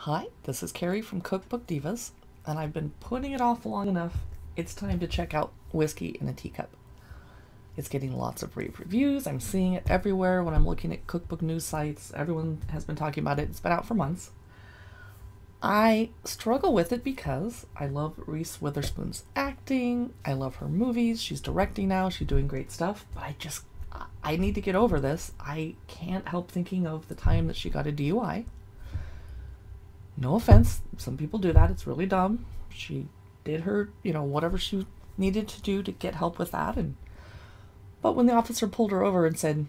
Hi, this is Carrie from Cookbook Divas, and I've been putting it off long enough. It's time to check out Whiskey in a Teacup. It's getting lots of rave reviews. I'm seeing it everywhere when I'm looking at cookbook news sites. Everyone has been talking about it. It's been out for months. I struggle with it because I love Reese Witherspoon's acting. I love her movies. She's directing now. She's doing great stuff. But I need to get over this. I can't help thinking of the time that she got a DUI. No offense, some people do that. It's really dumb. She did her, whatever she needed to do to get help with that. But when the officer pulled her over and said,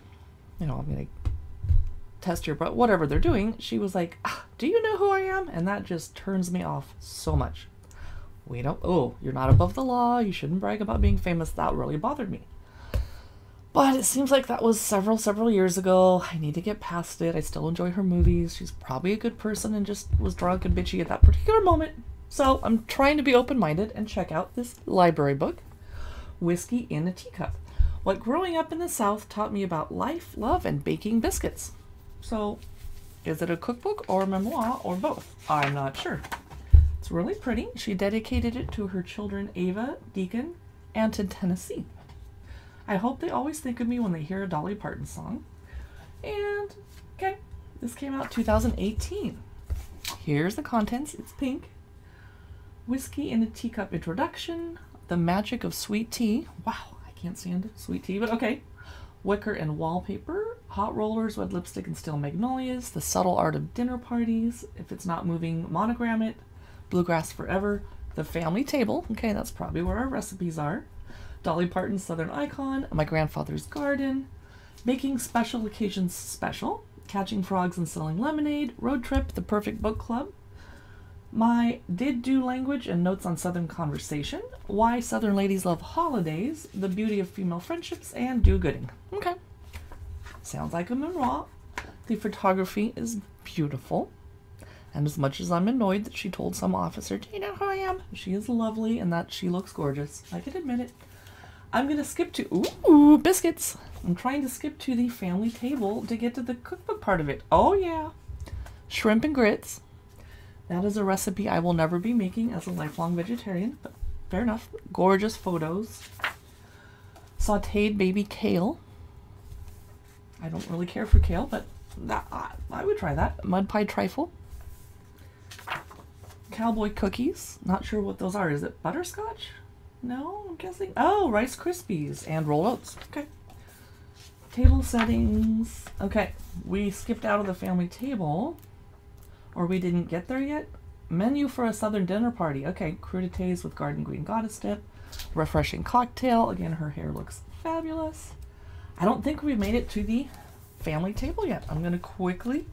I'm going to test your breath, whatever they're doing, she was like, do you know who I am? And that just turns me off so much. You're not above the law. You shouldn't brag about being famous. That really bothered me. But it seems like that was several years ago. I need to get past it. I still enjoy her movies. She's probably a good person and just was drunk and bitchy at that particular moment. So I'm trying to be open-minded and check out this library book, Whiskey in a Teacup. What growing up in the South taught me about life, love, and baking biscuits. So is it a cookbook or a memoir or both? I'm not sure. It's really pretty. She dedicated it to her children Ava, Deacon, and to Tennessee. I hope they always think of me when they hear a Dolly Parton song. And, okay, this came out 2018. Here's the contents. It's pink. Whiskey in a Teacup introduction. The magic of sweet tea. Wow, I can't stand sweet tea, but okay. Wicker and wallpaper. Hot rollers, red lipstick, and steel magnolias. The subtle art of dinner parties. If it's not moving, monogram it. Bluegrass forever. The family table. Okay, that's probably where our recipes are. Dolly Parton's Southern Icon, My Grandfather's Garden, Making Special Occasions Special, Catching Frogs and Selling Lemonade, Road Trip, The Perfect Book Club, My Did-Do Language and Notes on Southern Conversation, Why Southern Ladies Love Holidays, The Beauty of Female Friendships, and Do-Gooding. Okay, sounds like a memoir. The photography is beautiful, and as much as I'm annoyed that she told some officer, do you know who I am? She is lovely and that she looks gorgeous. I can admit it. I'm going to skip to, biscuits. I'm trying to skip to the family table to get to the cookbook part of it. Oh yeah, shrimp and grits. That is a recipe I will never be making as a lifelong vegetarian, but fair enough. Gorgeous photos. Sauteed baby kale. I don't really care for kale, but I would try that. Mud pie trifle. Cowboy cookies. Not sure what those are. Is it butterscotch? No, I'm guessing. Oh, Rice Krispies and rolled oats. Okay. Table settings. Okay, we skipped out of the family table. Or we didn't get there yet. Menu for a southern dinner party. Okay, crudités with garden green goddess dip. Refreshing cocktail. Again, her hair looks fabulous. I don't think we've made it to the family table yet. I'm going to quickly...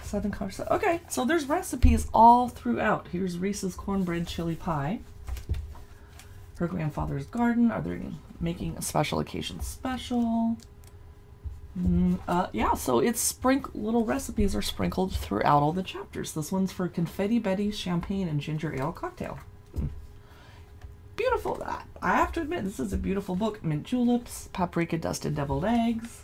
Southern conversation. Okay, so there's recipes all throughout. Here's Reese's cornbread chili pie. Her grandfather's garden. Are they making a special occasion special? Yeah, so it's little recipes are sprinkled throughout all the chapters. This one's for Confetti Betty's champagne and ginger ale cocktail. Beautiful. I have to admit, this is a beautiful book. Mint juleps, paprika dusted deviled eggs.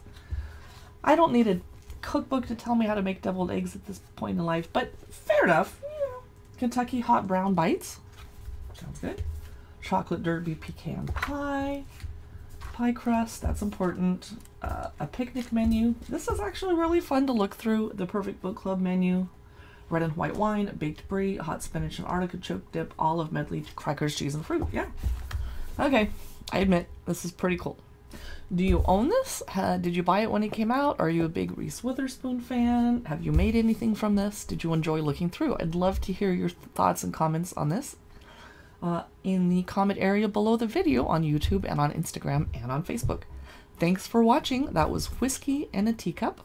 I don't need a cookbook to tell me how to make deviled eggs at this point in life, but fair enough. Kentucky hot brown bites. Sounds good. Chocolate derby pecan pie, pie crust, that's important, a picnic menu. This is actually really fun to look through. The Perfect Book Club menu, red and white wine, baked brie, hot spinach and artichoke dip, olive medley, crackers, cheese, and fruit. Yeah. Okay, I admit, this is pretty cool. Do you own this? Did you buy it when it came out? Are you a big Reese Witherspoon fan? Have you made anything from this? Did you enjoy looking through? I'd love to hear your thoughts and comments on this. In the comment area below the video on YouTube and on Instagram and on Facebook. Thanks for watching. That was Whiskey in a Teacup.